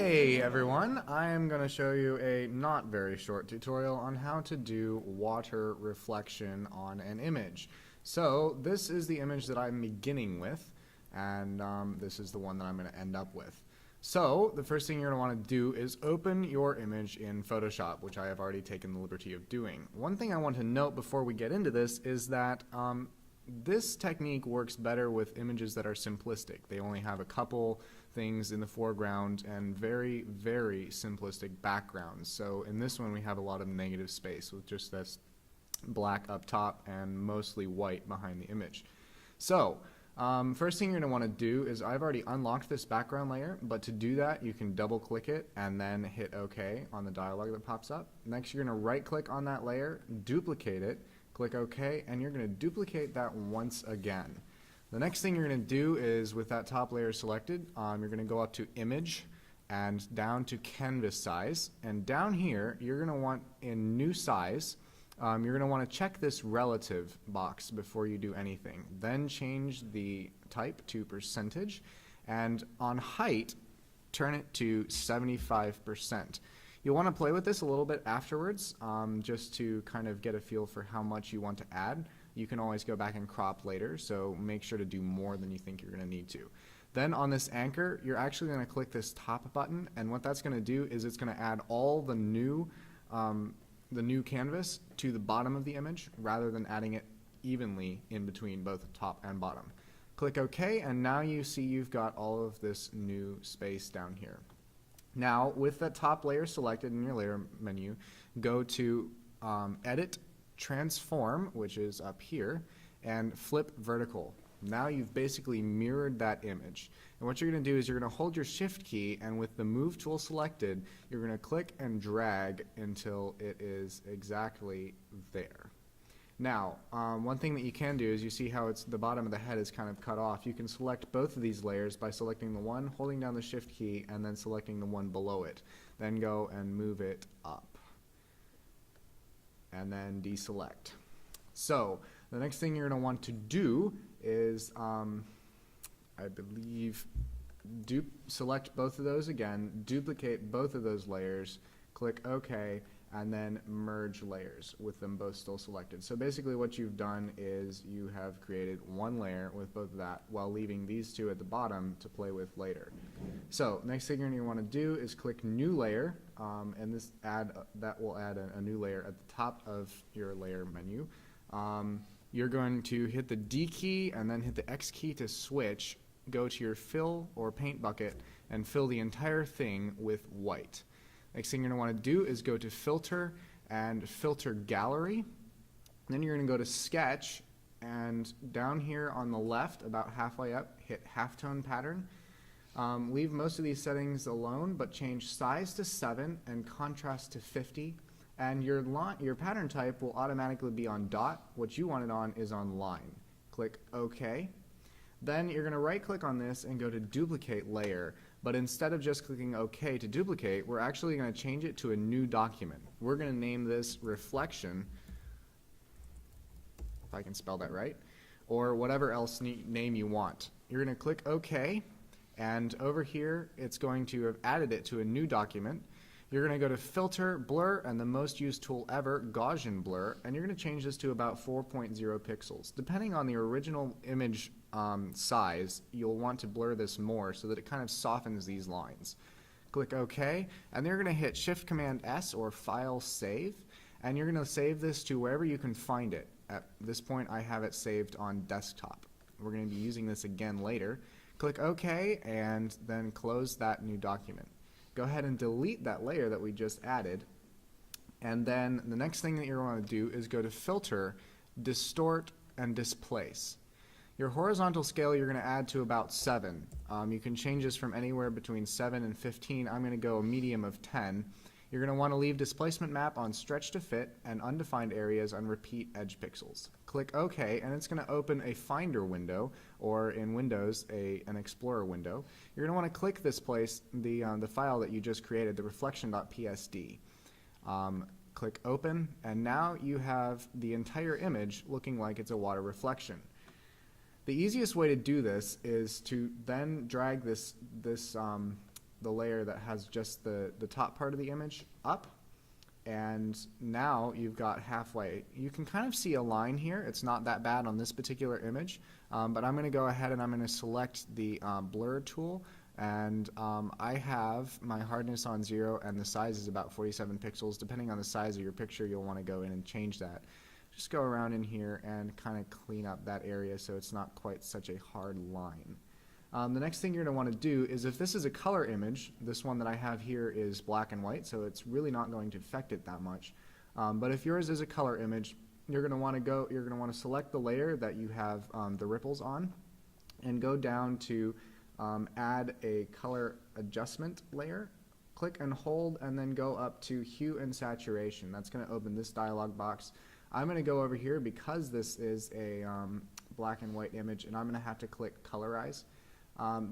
Hey everyone, I am going to show you a not very short tutorial on how to do water reflection on an image. So this is the image that I'm beginning with, and this is the one that I'm going to end up with. So the first thing you're going to want to do is open your image in Photoshop, which I have already taken the liberty of doing. One thing I want to note before we get into this is that this technique works better with images that are simplistic. They only have a couple things in the foreground and very, very simplistic backgrounds. So in this one we have a lot of negative space with just this black up top and mostly white behind the image. So first thing you're going to want to do is, I've already unlocked this background layer, but to do that you can double click it and then hit OK on the dialog that pops up. Next you're going to right click on that layer, duplicate it, click OK, and you're going to duplicate that once again. The next thing you're going to do is, with that top layer selected, you're going to go up to Image and down to Canvas Size, and down here you're going to want, in New Size, you're going to want to check this relative box before you do anything. Then change the type to percentage, and on height turn it to 75%. You'll want to play with this a little bit afterwards, just to kind of get a feel for how much you want to add. You can always go back and crop later, so make sure to do more than you think you're going to need to. Then on this anchor, you're actually going to click this top button, and what that's going to do is it's going to add all the new canvas to the bottom of the image, rather than adding it evenly in between both top and bottom. Click OK, and now you see you've got all of this new space down here. Now, with the top layer selected in your layer menu, go to Edit, Transform, which is up here, and Flip Vertical. Now you've basically mirrored that image. And what you're going to do is you're going to hold your Shift key, and with the Move tool selected, you're going to click and drag until it is exactly there. Now, one thing that you can do is, you see how it's the bottom of the head is kind of cut off. You can select both of these layers by selecting the one, holding down the Shift key, and then selecting the one below it. Then go and move it up, and then deselect. So the next thing you're going to want to do is, I believe, select both of those again, duplicate both of those layers, click OK, and then merge layers with them both still selected. So basically what you've done is you have created one layer with both of that, while leaving these two at the bottom to play with later. So next thing you're going to want to do is click New Layer, and that will add a new layer at the top of your layer menu. You're going to hit the D key and then hit the X key to switch, go to your fill or paint bucket, and fill the entire thing with white. Next thing you're going to want to do is go to Filter and Filter Gallery. Then you're going to go to Sketch, and down here on the left, about halfway up, hit Halftone Pattern. Leave most of these settings alone, but change size to 7 and contrast to 50. And your pattern type will automatically be on dot. What you want it on is on line. Click OK. Then you're going to right click on this and go to Duplicate Layer. But instead of just clicking OK to duplicate, we're actually going to change it to a new document. We're going to name this Reflection, if I can spell that right, or whatever else name you want. You're going to click OK, and over here it's going to have added it to a new document. You're going to go to Filter, Blur, and the most used tool ever, Gaussian Blur, and you're going to change this to about 4.0 pixels. Depending on the original image size, you'll want to blur this more so that it kind of softens these lines. Click OK, and you're going to hit Shift-Command-S or File Save, and you're going to save this to wherever you can find it. At this point I have it saved on desktop. We're going to be using this again later. Click OK, and then close that new document. Go ahead and delete that layer that we just added, and then the next thing that you're going to do is go to Filter, Distort, and Displace. Your horizontal scale you're going to add to about 7. You can change this from anywhere between 7 and 15. I'm going to go a medium of 10. You're going to want to leave displacement map on stretch to fit and undefined areas on repeat edge pixels. Click OK, and it's going to open a Finder window, or in Windows an Explorer window. You're going to want to click this place, the file that you just created, the reflection.psd. Click Open, and now you have the entire image looking like it's a water reflection. The easiest way to do this is to then drag this the layer that has just the top part of the image up. And now you've got halfway. You can kind of see a line here. It's not that bad on this particular image, but I'm going to go ahead and I'm going to select the blur tool, and I have my hardness on 0 and the size is about 47 pixels. Depending on the size of your picture, you'll want to go in and change that. Just go around in here and kind of clean up that area so it's not quite such a hard line. The next thing you're going to want to do is, if this is a color image, this one that I have here is black and white, so it's really not going to affect it that much. But if yours is a color image, you're going to want to select the layer that you have the ripples on, and go down to add a color adjustment layer. Click and hold, and then go up to hue and saturation. That's going to open this dialog box. I'm going to go over here because this is a black and white image, and I'm going to have to click colorize.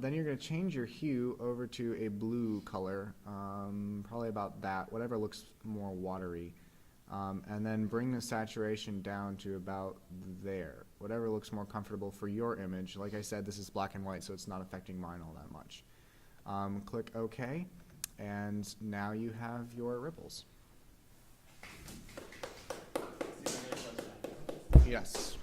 Then you're going to change your hue over to a blue color, probably about that, whatever looks more watery. And then bring the saturation down to about there, whatever looks more comfortable for your image. Like I said, this is black and white, so it's not affecting mine all that much. Click OK, and now you have your ripples. Yes.